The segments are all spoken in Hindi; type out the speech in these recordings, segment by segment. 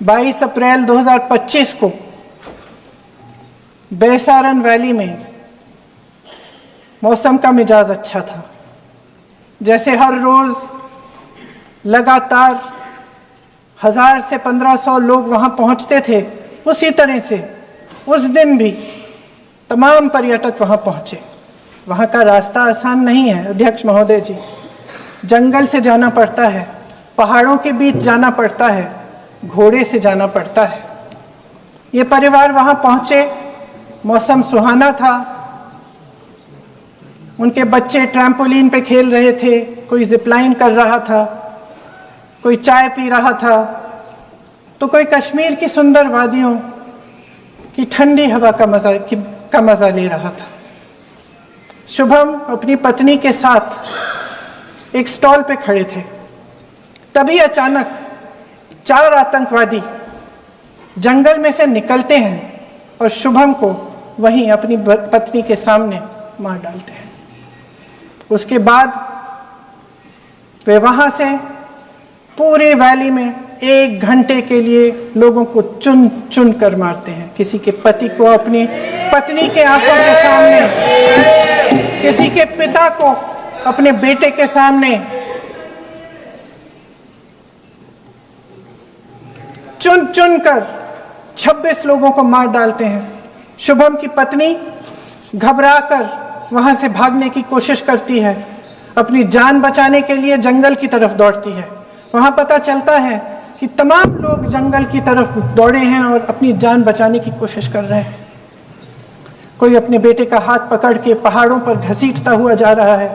22 अप्रैल 2025 को बैसारन वैली में मौसम का मिजाज अच्छा था। जैसे हर रोज लगातार 1000 से 1500 लोग वहां पहुंचते थे, उसी तरह से उस दिन भी तमाम पर्यटक वहां पहुंचे। वहां का रास्ता आसान नहीं है अध्यक्ष महोदय जी, जंगल से जाना पड़ता है, पहाड़ों के बीच जाना पड़ता है, घोड़े से जाना पड़ता है। ये परिवार वहां पहुंचे, मौसम सुहाना था, उनके बच्चे ट्रैम्पोलिन पे खेल रहे थे, कोई जिपलाइन कर रहा था, कोई चाय पी रहा था, तो कोई कश्मीर की सुंदर वादियों की ठंडी हवा का मजा ले रहा था। शुभम अपनी पत्नी के साथ एक स्टॉल पे खड़े थे। तभी अचानक 4 आतंकवादी जंगल में से निकलते हैं और शुभम को वहीं अपनी पत्नी के सामने मार डालते हैं। उसके बाद वे वहां से पूरे वैली में 1 घंटे के लिए लोगों को चुन चुन कर मारते हैं। किसी के पति को अपनी पत्नी के आंखों के सामने, किसी के पिता को अपने बेटे के सामने, चुन चुन कर 26 लोगों को मार डालते हैं। शुभम की पत्नी घबराकर वहां से भागने की कोशिश करती है, अपनी जान बचाने के लिए जंगल की तरफ दौड़ती है। वहां पता चलता है कि तमाम लोग जंगल की तरफ दौड़े हैं और अपनी जान बचाने की कोशिश कर रहे हैं। कोई अपने बेटे का हाथ पकड़ के पहाड़ों पर घसीटता हुआ जा रहा है,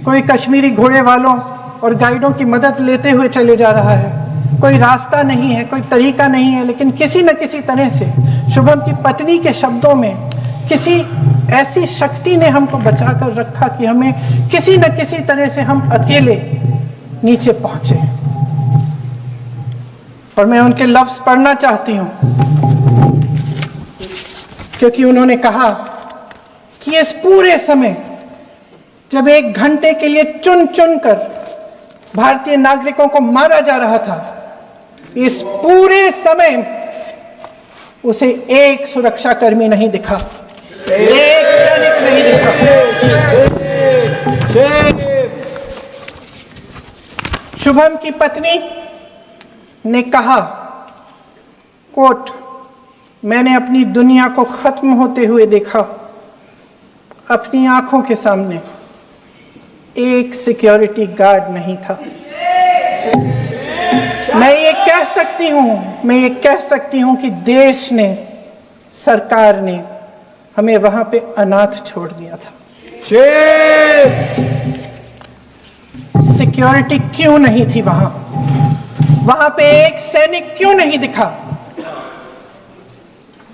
कोई कश्मीरी घोड़े वालों और गाइडों की मदद लेते हुए चले जा रहा है। कोई रास्ता नहीं है, कोई तरीका नहीं है, लेकिन किसी न किसी तरह से शुभम की पत्नी के शब्दों में किसी ऐसी शक्ति ने हमको बचा कर रखा कि हमें किसी न किसी तरह से हम अकेले नीचे पहुंचे। और मैं उनके लफ्ज पढ़ना चाहती हूं, क्योंकि उन्होंने कहा कि इस पूरे समय जब 1 घंटे के लिए चुन चुन कर भारतीय नागरिकों को मारा जा रहा था, इस पूरे समय उसे एक सुरक्षाकर्मी नहीं दिखा, एक सैनिक नहीं दिखा। शुभम की पत्नी ने कहा, कोट, मैंने अपनी दुनिया को खत्म होते हुए देखा। अपनी आंखों के सामने एक सिक्योरिटी गार्ड नहीं था। मैं ये कह सकती हूं कि देश ने, सरकार ने हमें वहां पे अनाथ छोड़ दिया था। सिक्योरिटी क्यों नहीं थी वहां पे एक सैनिक क्यों नहीं दिखा?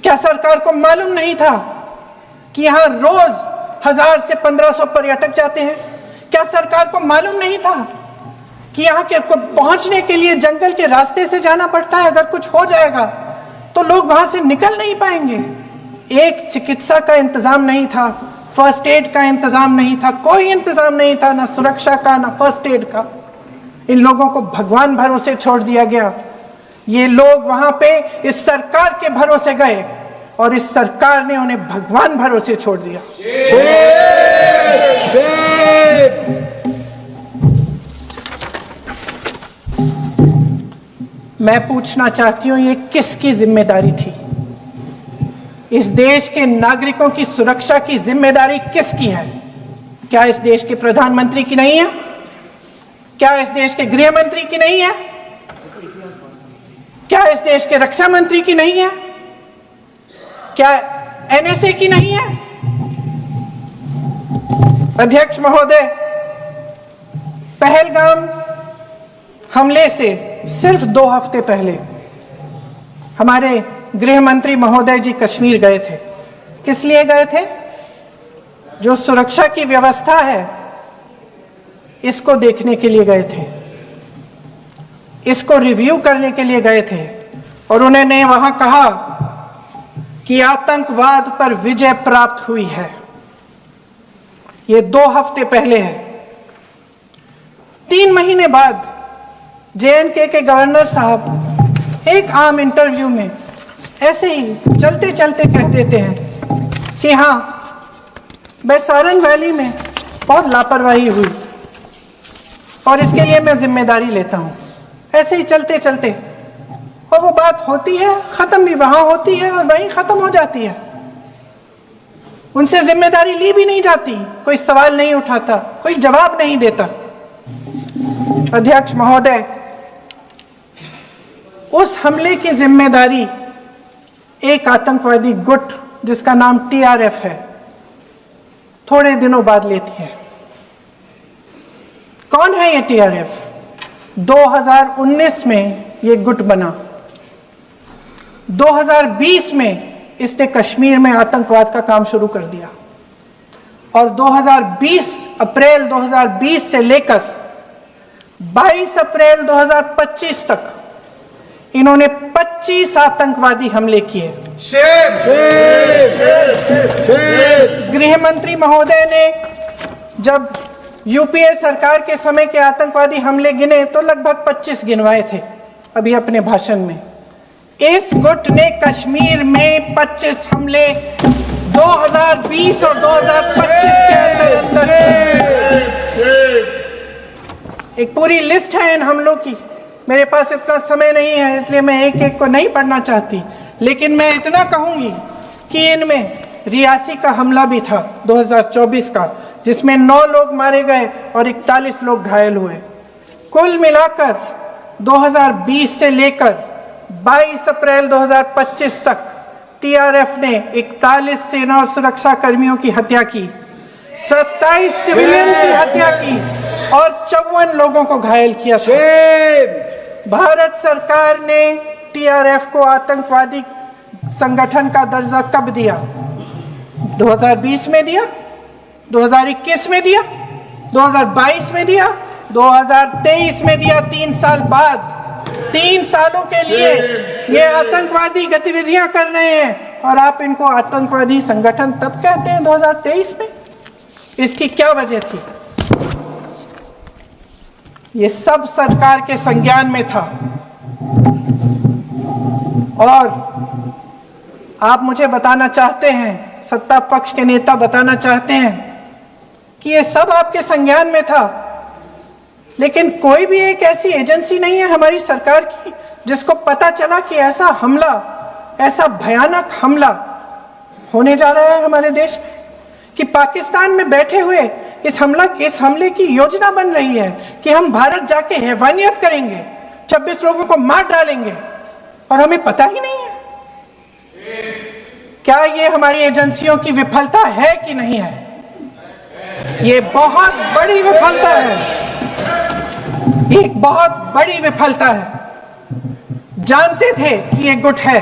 क्या सरकार को मालूम नहीं था कि यहां रोज 1000 से 1500 पर्यटक जाते हैं? क्या सरकार को मालूम नहीं था कि यहाँ के को पहुंचने के लिए जंगल के रास्ते से जाना पड़ता है? अगर कुछ हो जाएगा तो लोग वहां से निकल नहीं पाएंगे। एक चिकित्सा का इंतजाम नहीं था, फर्स्ट एड का इंतजाम नहीं था, कोई इंतजाम नहीं था, ना सुरक्षा का ना फर्स्ट एड का। इन लोगों को भगवान भरोसे छोड़ दिया गया। ये लोग वहां पे इस सरकार के भरोसे गए और इस सरकार ने उन्हें भगवान भरोसे छोड़ दिया। मैं पूछना चाहती हूं, ये किसकी जिम्मेदारी थी? इस देश के नागरिकों की सुरक्षा की जिम्मेदारी किसकी है? क्या इस देश के प्रधानमंत्री की नहीं है? क्या इस देश के गृह मंत्री की नहीं है? क्या इस देश के रक्षा मंत्री की नहीं है? क्या एनएसए की नहीं है? अध्यक्ष महोदय, पहलगाम हमले से सिर्फ 2 हफ्ते पहले हमारे गृह मंत्री महोदय जी कश्मीर गए थे। किस लिए गए थे? जो सुरक्षा की व्यवस्था है इसको देखने के लिए गए थे, इसको रिव्यू करने के लिए गए थे। और उन्होंने वहां कहा कि आतंकवाद पर विजय प्राप्त हुई है। ये 2 हफ्ते पहले है। 3 महीने बाद जेएनके के गवर्नर साहब एक आम इंटरव्यू में ऐसे ही चलते चलते कह देते हैं कि हाँ, बैसारन वैली में बहुत लापरवाही हुई और इसके लिए मैं जिम्मेदारी लेता हूँ। ऐसे ही चलते चलते, और वो बात होती है, खत्म भी वहां होती है और वहीं खत्म हो जाती है। उनसे जिम्मेदारी ली भी नहीं जाती, कोई सवाल नहीं उठाता, कोई जवाब नहीं देता। अध्यक्ष महोदय, उस हमले की जिम्मेदारी एक आतंकवादी गुट जिसका नाम TRF है थोड़े दिनों बाद लेती है। कौन है ये TRF? 2019 में ये गुट बना। 2020 में इसने कश्मीर में आतंकवाद का काम शुरू कर दिया और अप्रैल 2020 से लेकर 22 अप्रैल 2025 तक इन्होंने 25 आतंकवादी हमले किए। गृह मंत्री महोदय ने जब यूपीए सरकार के समय के आतंकवादी हमले गिने तो लगभग 25 गिनवाए थे अभी अपने भाषण में। इस गुट ने कश्मीर में 25 हमले 2020 और 2025 के अंदर एक पूरी लिस्ट है इन हमलों की। मेरे पास इतना समय नहीं है इसलिए मैं एक एक को नहीं पढ़ना चाहती, लेकिन मैं इतना कहूंगी कि इनमें रियासी का हमला भी था 2024 का, जिसमें 9 लोग मारे गए और 41 लोग घायल हुए। कुल मिलाकर 2020 से लेकर 22 अप्रैल 2025 तक TRF ने 41 सेना और सुरक्षा कर्मियों की हत्या की, 27 सिविलियन की हत्या की और 54 लोगों को घायल किया था। भारत सरकार ने TRF को आतंकवादी संगठन का दर्जा कब दिया? 2020 में दिया, 2021 में दिया, 2022 में दिया, 2023 में दिया। 3 साल बाद, 3 सालों के लिए ये आतंकवादी गतिविधियां कर रहे हैं और आप इनको आतंकवादी संगठन तब कहते हैं 2023 में। इसकी क्या वजह थी? ये सब सरकार के संज्ञान में था और आप मुझे बताना चाहते हैं, सत्ता पक्ष के नेता बताना चाहते हैं कि ये सब आपके संज्ञान में था, लेकिन कोई भी एक ऐसी एजेंसी नहीं है हमारी सरकार की जिसको पता चला कि ऐसा हमला, ऐसा भयानक हमला होने जा रहा है हमारे देश में, कि पाकिस्तान में बैठे हुए इस हमले की योजना बन रही है कि हम भारत जाके हैवानियत करेंगे, 26 लोगों को मार डालेंगे और हमें पता ही नहीं है। क्या ये हमारी एजेंसियों की विफलता है कि नहीं है? ये बहुत बड़ी विफलता है, एक बहुत बड़ी विफलता है। जानते थे कि ये गुट है,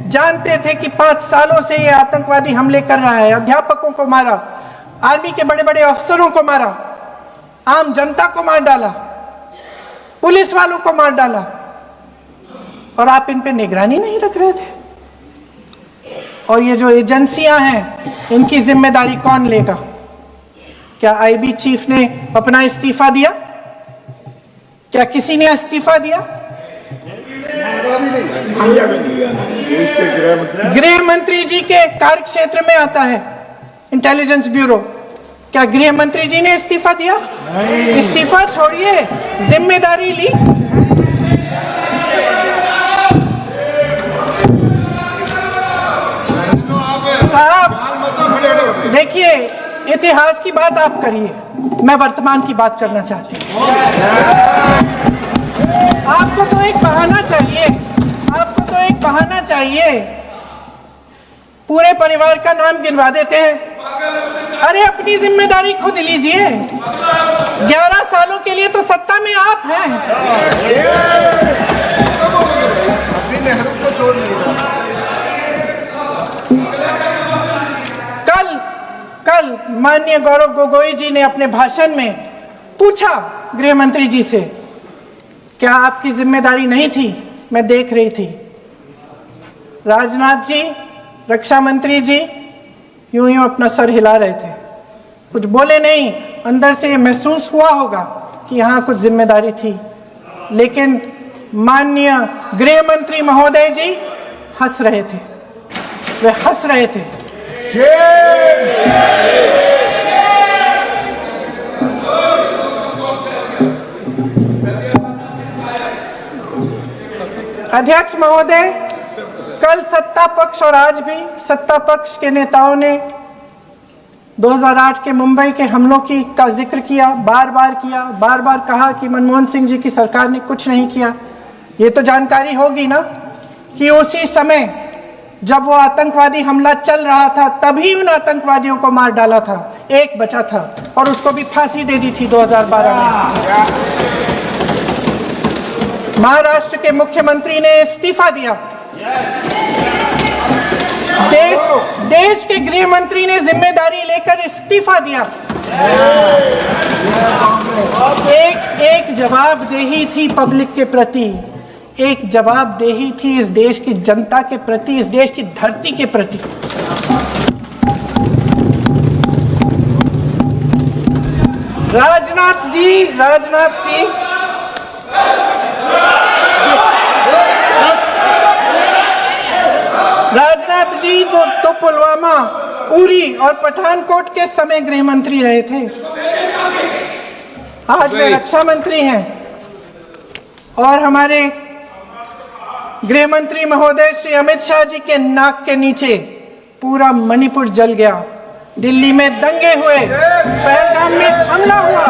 जानते थे कि 5 सालों से ये आतंकवादी हमले कर रहा है, अध्यापकों को मारा, आर्मी के बड़े बड़े अफसरों को मारा, आम जनता को मार डाला, पुलिस वालों को मार डाला, और आप इन पे निगरानी नहीं रख रहे थे। और ये जो एजेंसियां हैं इनकी जिम्मेदारी कौन लेगा? क्या IB चीफ ने अपना इस्तीफा दिया? क्या किसी ने इस्तीफा दिया? गृह मंत्री जी के कार्य क्षेत्र में आता है इंटेलिजेंस ब्यूरो। क्या गृह मंत्री जी ने इस्तीफा दिया? इस्तीफा छोड़िए, जिम्मेदारी ली। साहब देखिए, इतिहास की बात आप करिए, मैं वर्तमान की बात करना चाहती हूँ। आपको तो एक बहाना चाहिए, आपको तो एक बहाना चाहिए। पूरे परिवार का नाम गिनवा देते हैं। अरे अपनी जिम्मेदारी खुद लीजिए। 11 सालों के लिए तो सत्ता में आप हैं। अभी नेहरू को छोड़ दिया। कल माननीय गौरव गोगोई जी ने अपने भाषण में पूछा गृह मंत्री जी से, क्या आपकी जिम्मेदारी नहीं थी? मैं देख रही थी। राजनाथ जी, रक्षा मंत्री जी यूं यूं अपना सर हिला रहे थे, कुछ बोले नहीं। अंदर से महसूस हुआ होगा कि यहाँ कुछ जिम्मेदारी थी, लेकिन माननीय गृह मंत्री महोदय जी हंस रहे थे, वे हंस रहे थे। अध्यक्ष महोदय, कल सत्ता पक्ष और आज भी सत्ता पक्ष के नेताओं ने 2008 के मुंबई के हमलों का जिक्र किया, बार बार कहा कि मनमोहन सिंह जी की सरकार ने कुछ नहीं किया। ये तो जानकारी होगी ना कि उसी समय जब वो आतंकवादी हमला चल रहा था तभी उन आतंकवादियों को मार डाला था, एक बचा था और उसको भी फांसी दे दी थी 2012 में। महाराष्ट्र के मुख्यमंत्री ने इस्तीफा दिया, देश के गृह मंत्री ने जिम्मेदारी लेकर इस्तीफा दिया। एक जवाबदेही थी पब्लिक के प्रति, एक जवाबदेही थी इस देश की जनता के प्रति, इस देश की धरती के प्रति। राजनाथ जी तो पुलवामा, उरी और पठानकोट के समय गृह मंत्री रहे थे। आज वे रक्षा मंत्री हैं और हमारे गृह मंत्री महोदय श्री अमित शाह जी के नाक के नीचे पूरा मणिपुर जल गया, दिल्ली में दंगे हुए, पहलगाम में हमला हुआ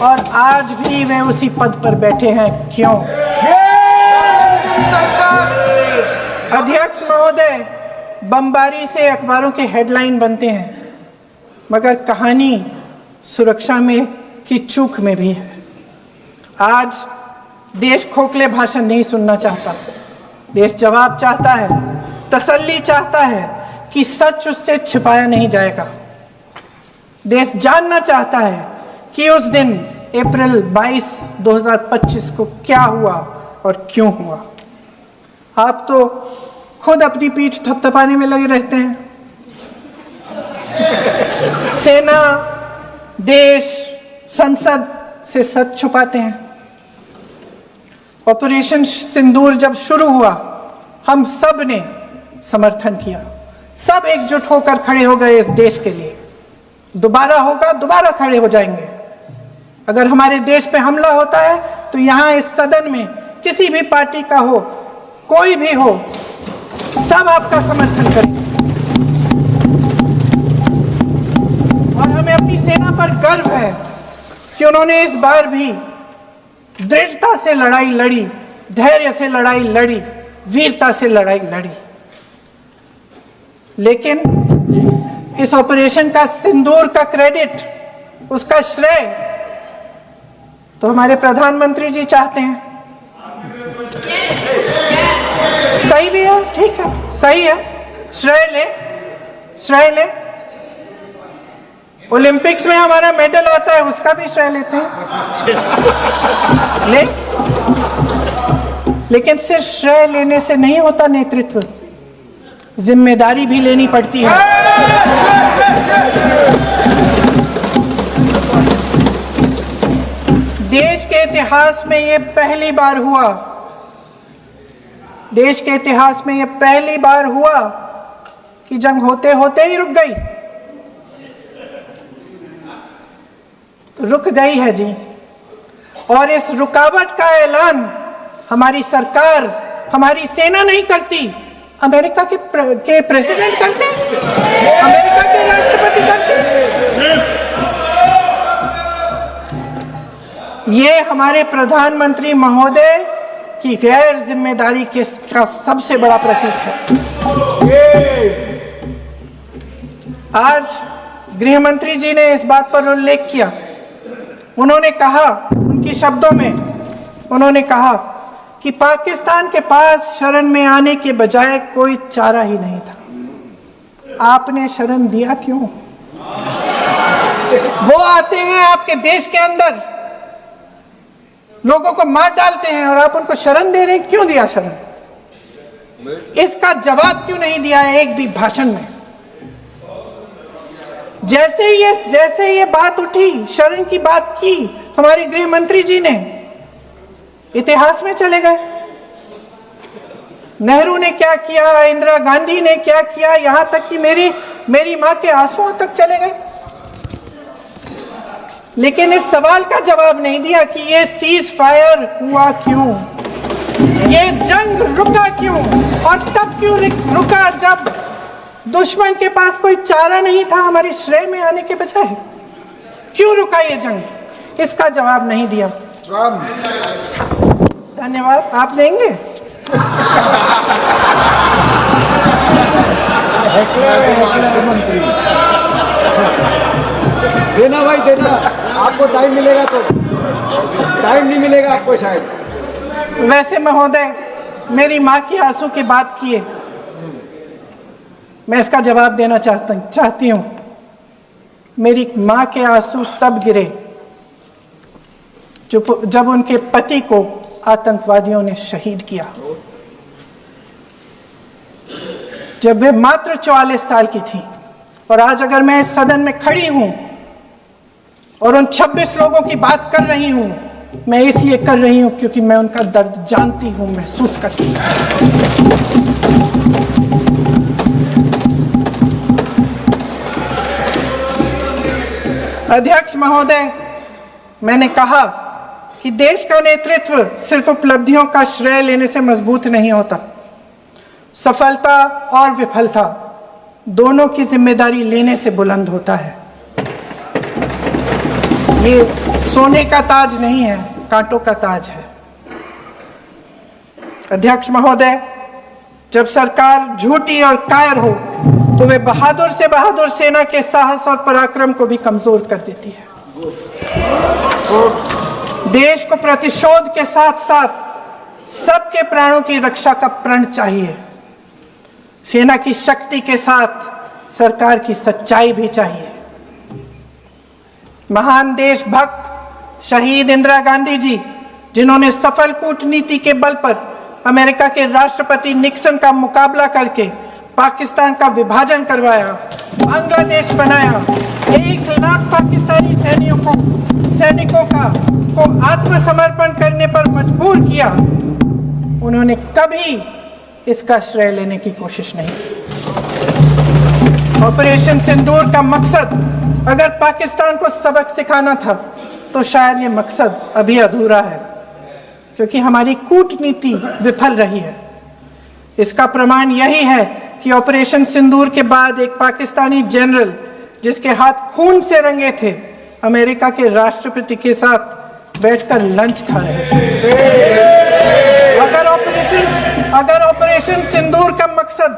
और आज भी वे उसी पद पर बैठे हैं। क्यों? अध्यक्ष महोदय, बमबारी से अखबारों के हेडलाइन बनते हैं, मगर कहानी सुरक्षा में की चूक में भी है। आज देश खोखले भाषण नहीं सुनना चाहता, देश जवाब चाहता है, तसल्ली चाहता है कि सच उससे छिपाया नहीं जाएगा। देश जानना चाहता है कि उस दिन अप्रैल 22, 2025 को क्या हुआ और क्यों हुआ। आप तो खुद अपनी पीठ थपथपाने में लगे रहते हैं। सेना, देश, संसद से सच छुपाते हैं। ऑपरेशन सिंदूर जब शुरू हुआ, हम सब ने समर्थन किया, सब एकजुट होकर खड़े हो गए इस देश के लिए। दोबारा होगा, दोबारा खड़े हो जाएंगे। अगर हमारे देश पे हमला होता है तो यहां इस सदन में किसी भी पार्टी का हो, कोई भी हो, सब आपका समर्थन करेंगे। और हमें अपनी सेना पर गर्व है कि उन्होंने इस बार भी दृढ़ता से लड़ाई लड़ी, धैर्य से लड़ाई लड़ी, वीरता से लड़ाई लड़ी। लेकिन इस ऑपरेशन का सिंदूर का क्रेडिट, उसका श्रेय तो हमारे प्रधानमंत्री जी चाहते हैं। सही भी है, ठीक है, सही है, श्रेय ले। ओलंपिक्स में हमारा मेडल आता है, उसका भी श्रेय लेते हैं। लेकिन सिर्फ श्रेय लेने से नहीं होता नेतृत्व, जिम्मेदारी भी लेनी पड़ती है। देश के इतिहास में ये पहली बार हुआ, देश के इतिहास में ये पहली बार हुआ कि जंग होते होते ही रुक गई। रुक गई है जी, और इस रुकावट का ऐलान हमारी सरकार, हमारी सेना नहीं करती, अमेरिका के प्रेसिडेंट करते हैं, अमेरिका के राष्ट्रपति करते हैं। ये हमारे प्रधानमंत्री महोदय की गैर जिम्मेदारी का सबसे बड़ा प्रतीक है। आज गृह मंत्री जी ने इस बात पर उल्लेख किया। उन्होंने कहा, उनके शब्दों में उन्होंने कहा कि पाकिस्तान के पास शरण में आने के बजाय कोई चारा ही नहीं था। आपने शरण दिया क्यों? वो आते हैं आपके देश के अंदर, लोगों को मार डालते हैं और आप उनको शरण दे रहे हैं। क्यों दिया शरण? इसका जवाब क्यों नहीं दिया है एक भी भाषण में? जैसे ये बात उठी, शरण की बात की हमारे गृह मंत्री जी ने, इतिहास में चले गए। नेहरू ने क्या किया, इंदिरा गांधी ने क्या किया, यहां तक कि मेरी मां के आंसुओं तक चले गए। लेकिन इस सवाल का जवाब नहीं दिया कि ये सीज फायर हुआ क्यों, ये जंग रुका क्यों, और तब क्यों रुका जब दुश्मन के पास कोई चारा नहीं था हमारे श्रेय में आने के बजाय। क्यों रुका ये जंग, इसका जवाब नहीं दिया। धन्यवाद। आप देंगे? देना भाई देना, आपको टाइम मिलेगा तो। टाइम नहीं मिलेगा आपको शायद। वैसे महोदय, मेरी माँ की आंसू की बात किए, मैं इसका जवाब देना चाहती हूँ। मेरी माँ के आंसू तब गिरे जब उनके पति को आतंकवादियों ने शहीद किया, जब वे मात्र 44 साल की थी। और आज अगर मैं इस सदन में खड़ी हूं और उन 26 लोगों की बात कर रही हूं, मैं इसलिए कर रही हूं क्योंकि मैं उनका दर्द जानती हूं, महसूस करती हूं। अध्यक्ष महोदय, मैंने कहा कि देश का नेतृत्व सिर्फ उपलब्धियों का श्रेय लेने से मजबूत नहीं होता। सफलता और विफलता दोनों की जिम्मेदारी लेने से बुलंद होता है। ये सोने का ताज नहीं है, कांटों का ताज है। अध्यक्ष महोदय, जब सरकार झूठी और कायर हो तो वे बहादुर से बहादुर सेना के साहस और पराक्रम को भी कमजोर कर देती है। देश को प्रतिशोध के साथ साथ सबके प्राणों की रक्षा का प्रण चाहिए। सेना की शक्ति के साथ सरकार की सच्चाई भी चाहिए। महान देशभक्त शहीद इंदिरा गांधी जी, जिन्होंने सफल कूटनीति के बल पर अमेरिका के राष्ट्रपति निक्सन का मुकाबला करके पाकिस्तान का विभाजन करवाया, बांग्लादेश बनाया, 1 लाख पाकिस्तानी सैनिकों को आत्मसमर्पण करने पर मजबूर किया, उन्होंने कभी इसका श्रेय लेने की कोशिश नहीं की। ऑपरेशन सिंदूर का मकसद अगर पाकिस्तान को सबक सिखाना था तो शायद ये मकसद अभी अधूरा है, क्योंकि हमारी कूटनीति विफल रही है। इसका प्रमाण यही है कि ऑपरेशन सिंदूर के बाद एक पाकिस्तानी जनरल, जिसके हाथ खून से रंगे थे, अमेरिका के राष्ट्रपति के साथ बैठकर लंच खा रहे थे। अगर ऑपरेशन सिंदूर का मकसद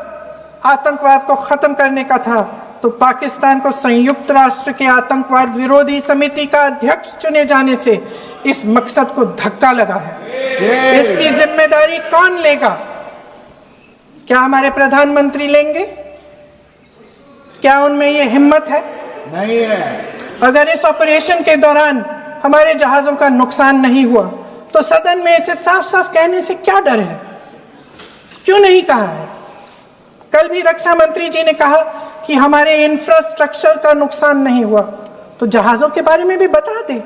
आतंकवाद को खत्म करने का था तो पाकिस्तान को संयुक्त राष्ट्र के आतंकवाद विरोधी समिति का अध्यक्ष चुने जाने से इस मकसद को धक्का लगा है। इसकी जिम्मेदारी कौन लेगा? क्या हमारे प्रधानमंत्री लेंगे? क्या उनमें यह हिम्मत है? नहीं है। अगर इस ऑपरेशन के दौरान हमारे जहाजों का नुकसान नहीं हुआ तो सदन में इसे साफ साफ कहने से क्या डर है? क्यों नहीं कहा है? कल भी रक्षा मंत्री जी ने कहा कि हमारे इंफ्रास्ट्रक्चर का नुकसान नहीं हुआ, तो जहाजों के बारे में भी बता दें,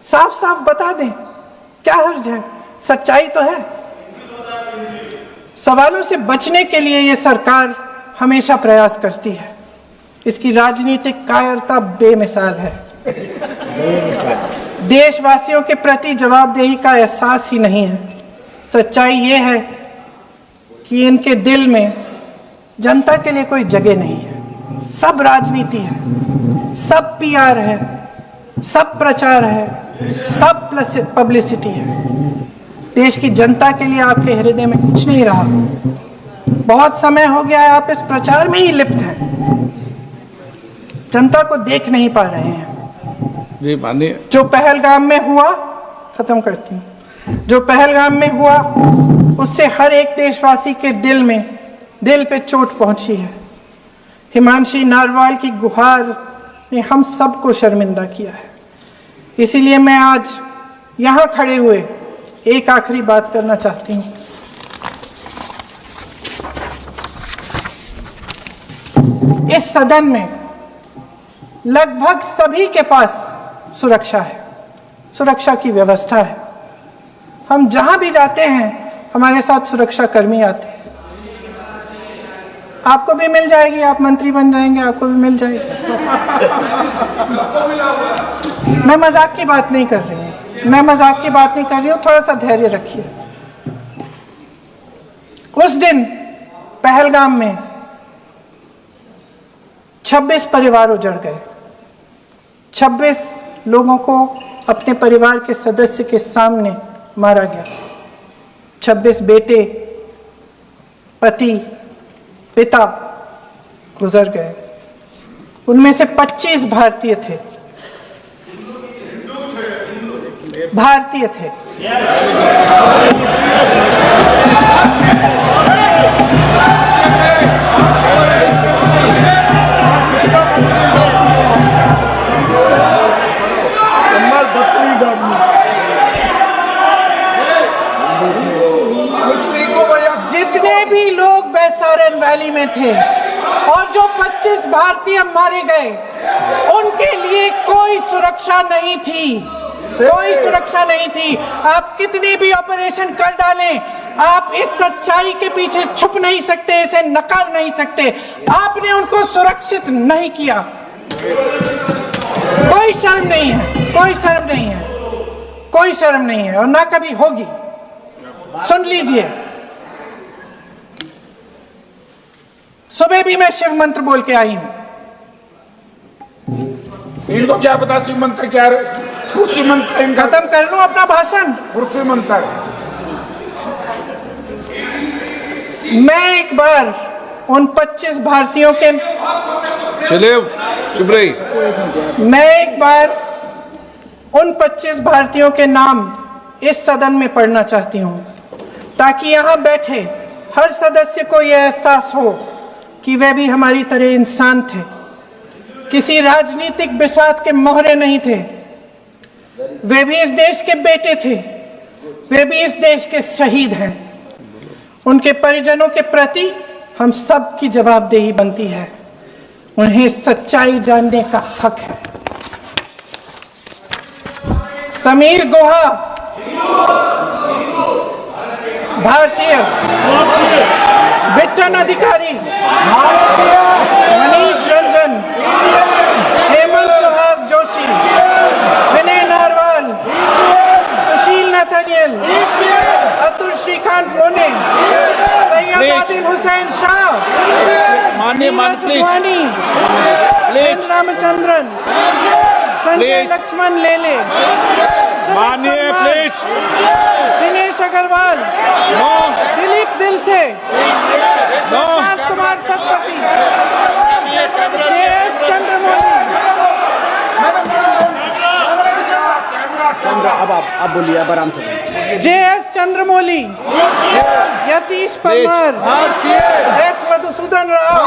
साफ साफ बता दें, क्या हर्ज है? सच्चाई तो है। सवालों से बचने के लिए ये सरकार हमेशा प्रयास करती है। इसकी राजनीतिक कायरता बेमिसाल है। देशवासियों के प्रति जवाबदेही का एहसास ही नहीं है। सच्चाई ये है कि इनके दिल में जनता के लिए कोई जगह नहीं है। सब राजनीति है, सब पीआर है, सब प्रचार है, सब पब्लिसिटी है। देश की जनता के लिए आपके हृदय में कुछ नहीं रहा। बहुत समय हो गया है आप इस प्रचार में ही लिप्त हैं, जनता को देख नहीं पा रहे हैं। जी मानिए। जो पहलगाम में हुआ, खत्म करती हूँ, जो पहलगाम में हुआ उससे हर एक देशवासी के दिल पे चोट पहुंची है। हिमांशी नारवाल की गुहार ने हम सबको शर्मिंदा किया है। इसीलिए मैं आज यहाँ खड़े हुए एक आखिरी बात करना चाहती हूँ। इस सदन में लगभग सभी के पास सुरक्षा है, सुरक्षा की व्यवस्था है। हम जहां भी जाते हैं हमारे साथ सुरक्षा कर्मी आते हैं। आपको भी मिल जाएगी, आप मंत्री बन जाएंगे, आपको भी मिल जाएगी। मैं मजाक की बात नहीं कर रही हूँ, मैं मजाक की बात नहीं कर रही हूँ, थोड़ा सा धैर्य रखिए। उस दिन पहलगाम में 26 परिवार उजड़ गए। 26 लोगों को अपने परिवार के सदस्य के सामने मारा गया। 26 बेटे, पति, पिता गुजर गए। उनमें से 25 भारतीय थे, भारतीय थे। जितने भी लोग बैसारन वैली में थे और जो 25 भारतीय मारे गए, उनके लिए कोई सुरक्षा नहीं थी, कोई सुरक्षा नहीं थी। आप कितनी भी ऑपरेशन कर डालें, आप इस सच्चाई के पीछे छुप नहीं सकते, इसे नकार नहीं सकते। आपने उनको सुरक्षित नहीं किया। कोई शर्म नहीं है, कोई शर्म नहीं है, कोई शर्म नहीं है और ना कभी होगी। सुन लीजिए, सुबह भी मैं शिव मंत्र बोल के आई हूं। इनको क्या पता शिव मंत्र क्या है? शिव मंत्र इनका खत्म कर लूं अपना भाषण। शिव मंत्र मैं एक बार उन 25 भारतीयों के चुप रही। मैं एक बार उन 25 भारतीयों के नाम इस सदन में पढ़ना चाहती हूं, ताकि यहां बैठे हर सदस्य को यह एहसास हो कि वे भी हमारी तरह इंसान थे, किसी राजनीतिक बिसात के मोहरे नहीं थे। वे भी इस देश के बेटे थे, वे भी इस देश के शहीद हैं। उनके परिजनों के प्रति हम सब की जवाबदेही बनती है। उन्हें सच्चाई जानने का हक है। समीर गुहा भारतीय, बिट्टन अधिकारी, मनीष रंजन, हेमंत सुहास जोशी, विनय नारवाल, सुशील नथनियल, अतुल श्रीकांत मोने, सैयद आदिल हुसैन शाह, नीरज वानी, रामचंद्रन, संजय लक्ष्मण लेले, मानिए प्लीज। दिनेश अग्रवाल, दिलीप दिल से, प्रशांत कुमार सतपति, JS चंद्रमौली। अब आप बोलिए, अब आराम से। JS चंद्रमौली, यतीश परमार, S मधुसूदन राव,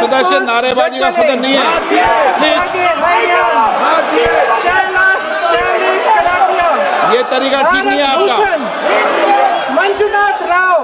सदस्य नारेबाजी का सदन नहीं है। शैलेश कलाटिया, ये तरीका ठीक नहीं है आपका। मंजुनाथ राव,